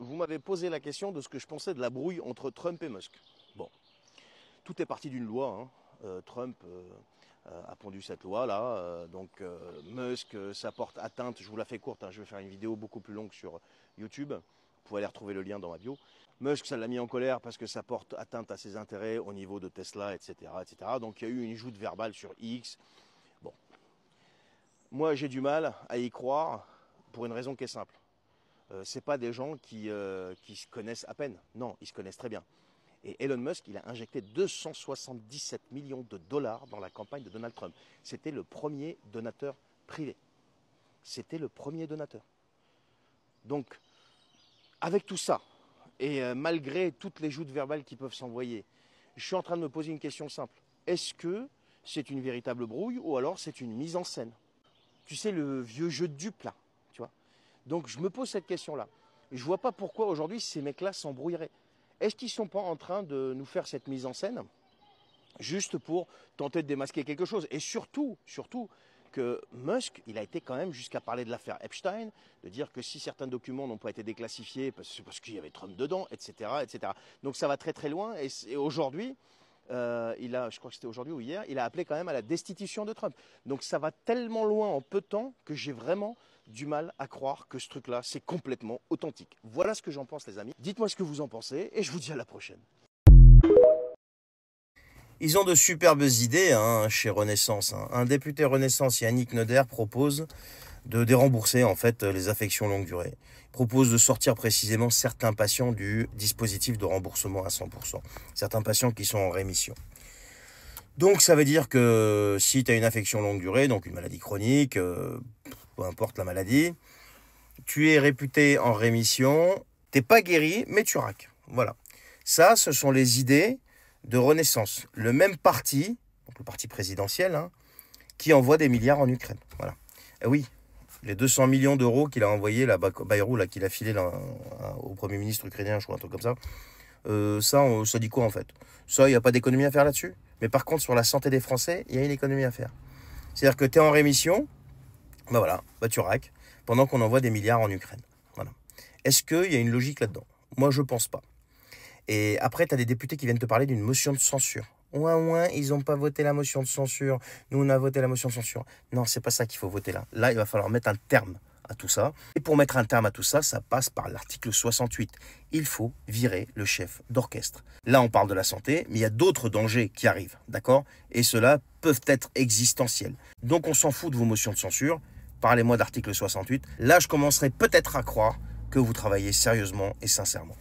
vous m'avez posé la question de ce que je pensais de la brouille entre Trump et Musk. Bon, tout est parti d'une loi. Hein. Trump a pondu cette loi-là. Musk, ça porte atteinte, je vous la fais courte, hein, je vais faire une vidéo beaucoup plus longue sur YouTube. Vous pouvez aller retrouver le lien dans ma bio. Musk, ça l'a mis en colère parce que ça porte atteinte à ses intérêts au niveau de Tesla, etc. etc. Donc il y a eu une joute verbale sur X. Bon, moi j'ai du mal à y croire pour une raison qui est simple. C'est pas des gens qui se connaissent à peine. Non, ils se connaissent très bien. Et Elon Musk, il a injecté 277 millions de dollars dans la campagne de Donald Trump. C'était le premier donateur privé. C'était le premier donateur. Donc, avec tout ça, et malgré toutes les joutes verbales qui peuvent s'envoyer, je suis en train de me poser une question simple. Est-ce que c'est une véritable brouille ou alors c'est une mise en scène? Tu sais, le vieux jeu de dupes, là, tu vois. Donc, je me pose cette question-là. Je ne vois pas pourquoi aujourd'hui ces mecs-là s'embrouilleraient. Est-ce qu'ils ne sont pas en train de nous faire cette mise en scène juste pour tenter de démasquer quelque chose? Et surtout que Musk, il a été quand même jusqu'à parler de l'affaire Epstein, de dire que si certains documents n'ont pas été déclassifiés, parce qu'il y avait Trump dedans, etc., etc. Donc ça va très très loin. Et aujourd'hui, je crois que c'était aujourd'hui ou hier, il a appelé quand même à la destitution de Trump. Donc ça va tellement loin en peu de temps que j'ai vraiment du mal à croire que ce truc-là, c'est complètement authentique. Voilà ce que j'en pense, les amis. Dites-moi ce que vous en pensez et je vous dis à la prochaine. Ils ont de superbes idées hein, chez Renaissance. Hein. Un député Renaissance, Yannick Noder, propose de dérembourser en fait les affections longue durée. Il propose de sortir précisément certains patients du dispositif de remboursement à 100%. Certains patients qui sont en rémission. Donc ça veut dire que si tu as une affection longue durée, donc une maladie chronique, peu importe la maladie, tu es réputé en rémission, t'es pas guéri, mais tu raques. Voilà. Ça, ce sont les idées de Renaissance. Le même parti, donc le parti présidentiel, hein, qui envoie des milliards en Ukraine. Voilà. Et oui, les 200 millions d'euros qu'il a envoyés, là, Bayrou, là, qu'il a filé là, au Premier ministre ukrainien, je crois, un truc comme ça, ça dit quoi en fait? Ça, il n'y a pas d'économie à faire là-dessus. Mais par contre, sur la santé des Français, il y a une économie à faire. C'est-à-dire que tu es en rémission, ben voilà, tu raques, pendant qu'on envoie des milliards en Ukraine. Voilà. Est-ce qu'il y a une logique là-dedans? Moi, je pense pas. Et après, tu as des députés qui viennent te parler d'une motion de censure. Ouin, ils n'ont pas voté la motion de censure. Nous, on a voté la motion de censure. Non, c'est pas ça qu'il faut voter là. Là, il va falloir mettre un terme à tout ça. Et pour mettre un terme à tout ça, ça passe par l'article 68. Il faut virer le chef d'orchestre. Là, on parle de la santé, mais il y a d'autres dangers qui arrivent, d'accord? Et ceux-là peuvent être existentiels. Donc, on s'en fout de vos motions de censure. Parlez-moi d'article 68. Là, je commencerai peut-être à croire que vous travaillez sérieusement et sincèrement.